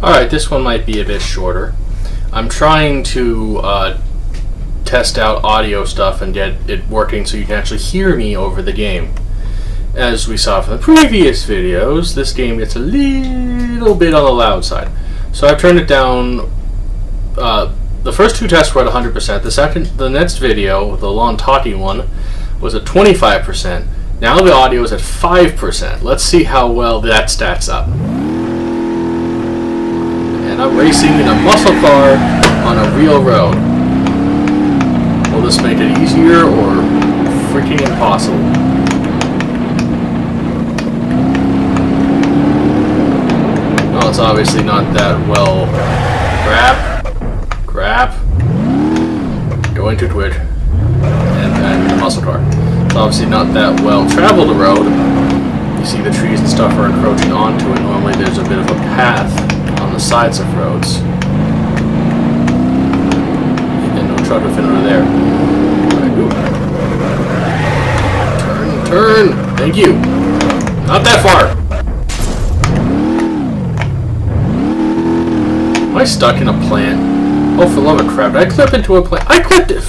Alright, this one might be a bit shorter. I'm trying to test out audio stuff and get it working so you can actually hear me over the game. As we saw from the previous videos, this game gets a little bit on the loud side. So I've turned it down. The first two tests were at 100%. The next video, the long talking one, was at 25%. Now the audio is at 5%. Let's see how well that stacks up. And I'm racing in a muscle car on a real road. Will this make it easier or freaking impossible? Well, it's obviously not that well. Grab. Go into Twitch. And the muscle car. It's obviously not that well traveled a road. You see the trees and stuff are encroaching onto it. Normally there's a bit of a path on the sides of roads. And no truck or fin over there. Right, turn. Thank you. Not that far. Am I stuck in a plant? Oh, for the love of crap, did I clip into a plant? I clipped it.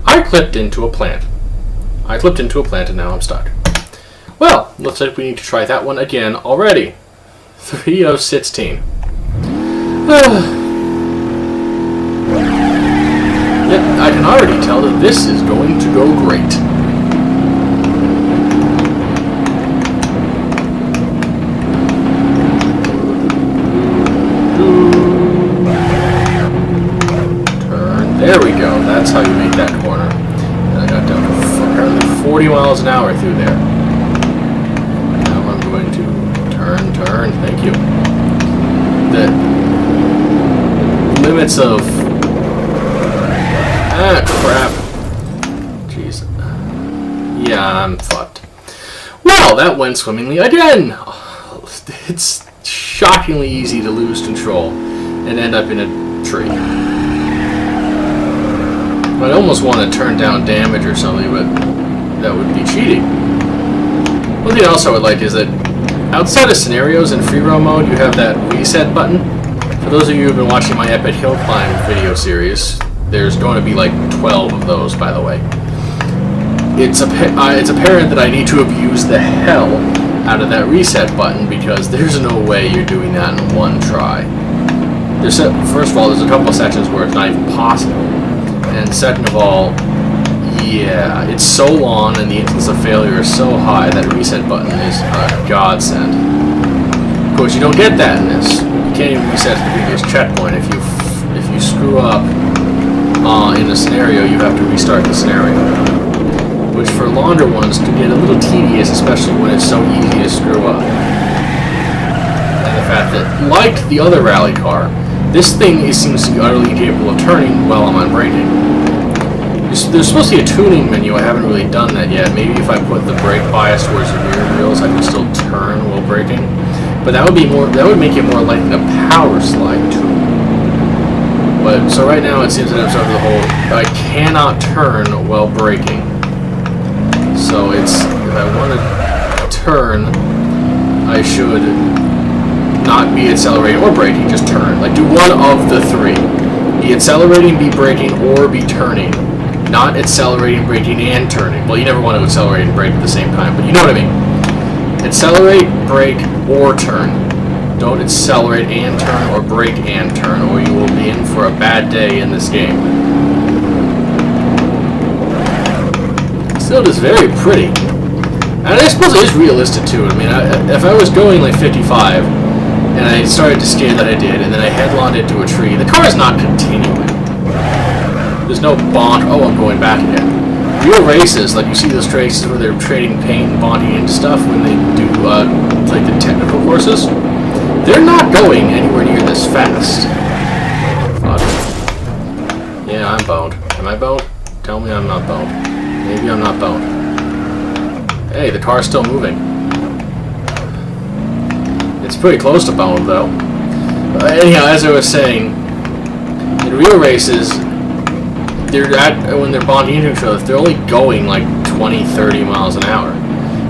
I clipped into a plant. I clipped into a plant and now I'm stuck. Well, looks like we need to try that one again already. 3 of 16. Yep, I can already tell that this is going to go great. There we go. That's how you make that corner. And I got down to 40 miles an hour through there. Now I'm going to turn. Thank you. The limits of... crap. Jeez. Yeah, I'm fucked. Well, that went swimmingly again. It's shockingly easy to lose control and end up in a tree. I almost want to turn down damage or something, but that would be cheating. One thing else I would like is that outside of scenarios in free roam mode, you have that reset button. For those of you who have been watching my Epic Hill Climb video series, there's going to be like 12 of those, by the way. It's apparent that I need to abuse the hell out of that reset button because there's no way you're doing that in one try. First of all, there's a couple of sections where it's not even possible. And second of all, yeah, it's so long and the instance of failure is so high that reset button is a godsend. Of course, you don't get that in this. You can't even reset the previous checkpoint. If you screw up in a scenario, you have to restart the scenario. Which for longer ones can get a little tedious, especially when it's so easy to screw up. And the fact that, like the other rally car, this thing seems to be utterly incapable of turning while I'm on braking. There's supposed to be a tuning menu. I haven't really done that yet. Maybe if I put the brake bias towards the rear wheels, I can still turn while braking. But that would be more. That would make it more like a power slide tool. But so right now it seems that it's over the whole. I cannot turn while braking. So it's if I want to turn, I should not be accelerating or braking, just turn. Like, do one of the three. Be accelerating, be braking, or be turning. Not accelerating, braking, and turning. Well, you never want to accelerate and brake at the same time, but you know what I mean. Accelerate, brake, or turn. Don't accelerate and turn, or brake and turn, or you will be in for a bad day in this game. Still, it's very pretty. And I suppose it is realistic, too. I mean, if I was going like 55, and I started to skid that I did, and then I headlong into a tree, the car is not continuing. There's no bond. Oh, I'm going back again. Real races, like you see those races where they're trading paint and bonding into stuff when they do like the technical courses, they're not going anywhere near this fast. Fuck. Yeah, I'm boned. Am I boned? Tell me I'm not boned. Maybe I'm not boned. Hey, the car's still moving. It's pretty close to boned, though. Anyhow, as I was saying, in real races, when they're bonding into each other, they're only going like 20, 30 miles an hour.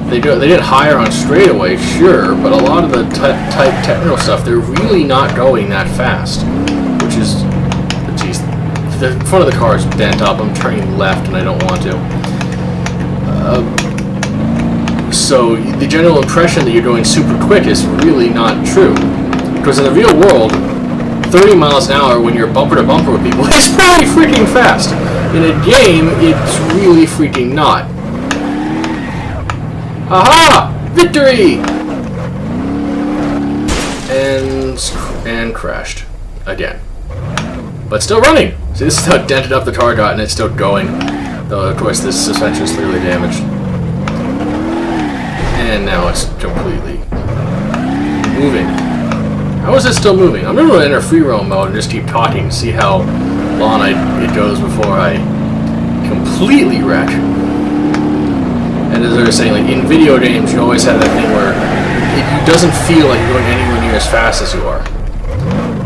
They get higher on straightaway, sure, but a lot of the type technical stuff, they're really not going that fast. Which is, geez, the front of the car is bent up. I'm turning left and I don't want to. So the general impression that you're going super quick is really not true. Because in the real world, 30 miles an hour when you're bumper to bumper with people is pretty freaking fast. In a game, it's really freaking not. Aha! Victory! And crashed. Again. But still running! See, this is how dented up the car got and it's still going. Though, of course, this suspension is clearly damaged. And now it's completely moving. How is it still moving? I'm going to enter free roam mode and just keep talking to see how long it goes before I completely wreck. And as I was saying, like in video games, you always have that thing where it doesn't feel like you're going anywhere near as fast as you are.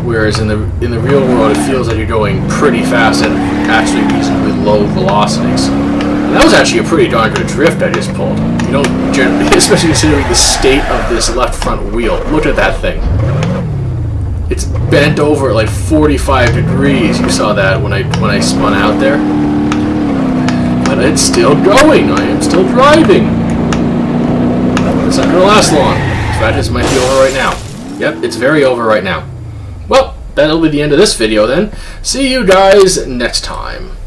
Whereas in the real world, it feels like you're going pretty fast at actually reasonably low velocities. And that was actually a pretty darn good drift I just pulled. You don't generally, especially considering the state of this left front wheel. Look at that thing. It's bent over at like 45 degrees. You saw that when I spun out there. But it's still going. I am still driving. It's not going to last long. In fact, this might be over right now. Yep, it's very over right now. Well, that'll be the end of this video then. See you guys next time.